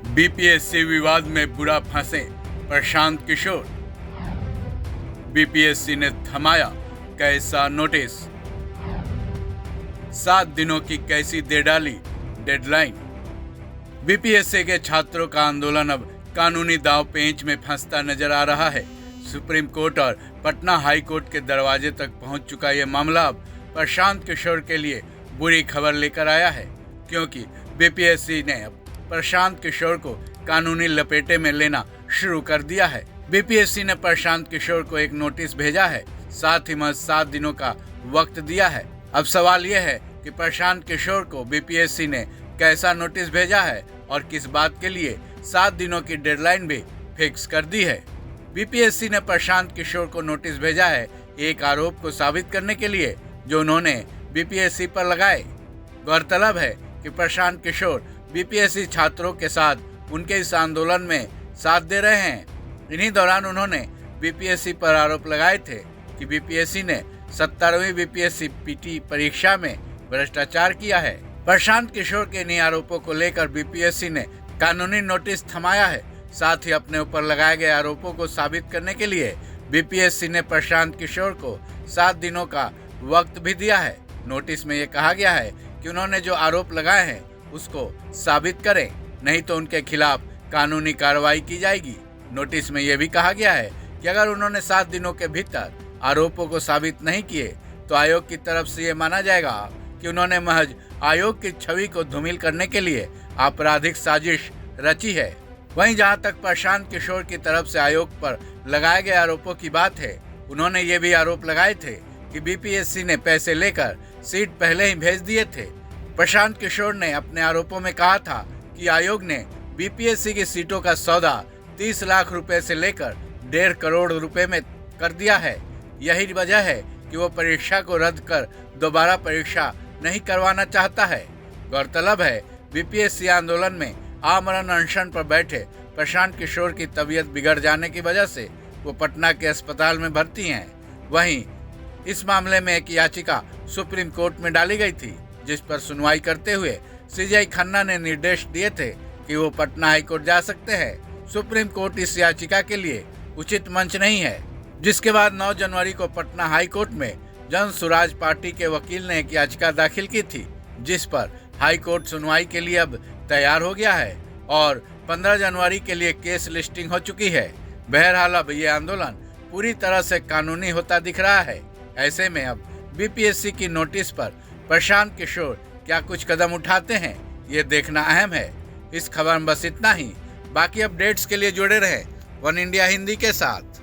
BPSC विवाद में बुरा फंसे प्रशांत किशोर। बीपीएससी ने थमाया कैसा नोटिस। 7 दिनों की कैसी दे डाली डेडलाइन। बीपीएससी के छात्रों का आंदोलन अब कानूनी दांव पेंच में फंसता नजर आ रहा है। सुप्रीम कोर्ट और पटना हाई कोर्ट के दरवाजे तक पहुंच चुका यह मामला अब प्रशांत किशोर के लिए बुरी खबर लेकर आया है, क्योंकि बीपीएससी ने अब प्रशांत किशोर को कानूनी लपेटे में लेना शुरू कर दिया है। बीपीएससी ने प्रशांत किशोर को एक नोटिस भेजा है, साथ ही 7 दिनों का वक्त दिया है। अब सवाल यह है कि प्रशांत किशोर को बीपीएससी ने कैसा नोटिस भेजा है और किस बात के लिए 7 दिनों की डेडलाइन भी फिक्स कर दी है। बीपीएससी ने प्रशांत किशोर को नोटिस भेजा है एक आरोप को साबित करने के लिए जो उन्होंने बीपीएससी पर लगाए। गौरतलब है कि प्रशांत किशोर बीपीएससी छात्रों के साथ उनके इस आंदोलन में साथ दे रहे हैं। इन्हीं दौरान उन्होंने बीपीएससी पर आरोप लगाए थे कि बीपीएससी ने 17वीं बीपीएससी पीटी परीक्षा में भ्रष्टाचार किया है। प्रशांत किशोर के इन आरोपों को लेकर बीपीएससी ने कानूनी नोटिस थमाया है। साथ ही अपने ऊपर लगाए गए आरोपों को साबित करने के लिए बीपीएससी ने प्रशांत किशोर को 7 दिनों का वक्त भी दिया है। नोटिस में ये कहा गया है कि उन्होंने जो आरोप लगाए हैं उसको साबित करें, नहीं तो उनके खिलाफ कानूनी कार्रवाई की जाएगी। नोटिस में यह भी कहा गया है कि अगर उन्होंने 7 दिनों के भीतर आरोपों को साबित नहीं किए तो आयोग की तरफ से ये माना जाएगा कि उन्होंने महज आयोग की छवि को धूमिल करने के लिए आपराधिक साजिश रची है। वहीं जहां तक प्रशांत किशोर की तरफ से आयोग पर लगाए गए आरोपों की बात है, उन्होंने ये भी आरोप लगाए थे कि बीपीएससी ने पैसे लेकर सीट पहले ही भेज दिए थे। प्रशांत किशोर ने अपने आरोपों में कहा था कि आयोग ने बीपीएससी की सीटों का सौदा 30 लाख रुपए से लेकर 1.5 करोड़ रुपए में कर दिया है। यही वजह है कि वो परीक्षा को रद्द कर दोबारा परीक्षा नहीं करवाना चाहता है। गौरतलब है बीपीएससी आंदोलन में आमरण अनशन पर बैठे प्रशांत किशोर की तबीयत बिगड़ जाने की वजह से वो पटना के अस्पताल में भर्ती हैं। वहीं इस मामले में एक याचिका सुप्रीम कोर्ट में डाली गई थी, जिस पर सुनवाई करते हुए सीजेआई खन्ना ने निर्देश दिए थे कि वो पटना हाई कोर्ट जा सकते हैं। सुप्रीम कोर्ट इस याचिका के लिए उचित मंच नहीं है, जिसके बाद 9 जनवरी को पटना हाई कोर्ट में जन सुराज पार्टी के वकील ने एक याचिका दाखिल की थी, जिस पर हाई कोर्ट सुनवाई के लिए अब तैयार हो गया है और 15 जनवरी के लिए केस लिस्टिंग हो चुकी है। बहरहाल अब ये आंदोलन पूरी तरह से कानूनी होता दिख रहा है। ऐसे में अब बीपीएससी की नोटिस पर प्रशांत किशोर क्या कुछ कदम उठाते हैं, ये देखना अहम है। इस खबर में बस इतना ही। बाकी अपडेट्स के लिए जुड़े रहें वन इंडिया हिंदी के साथ।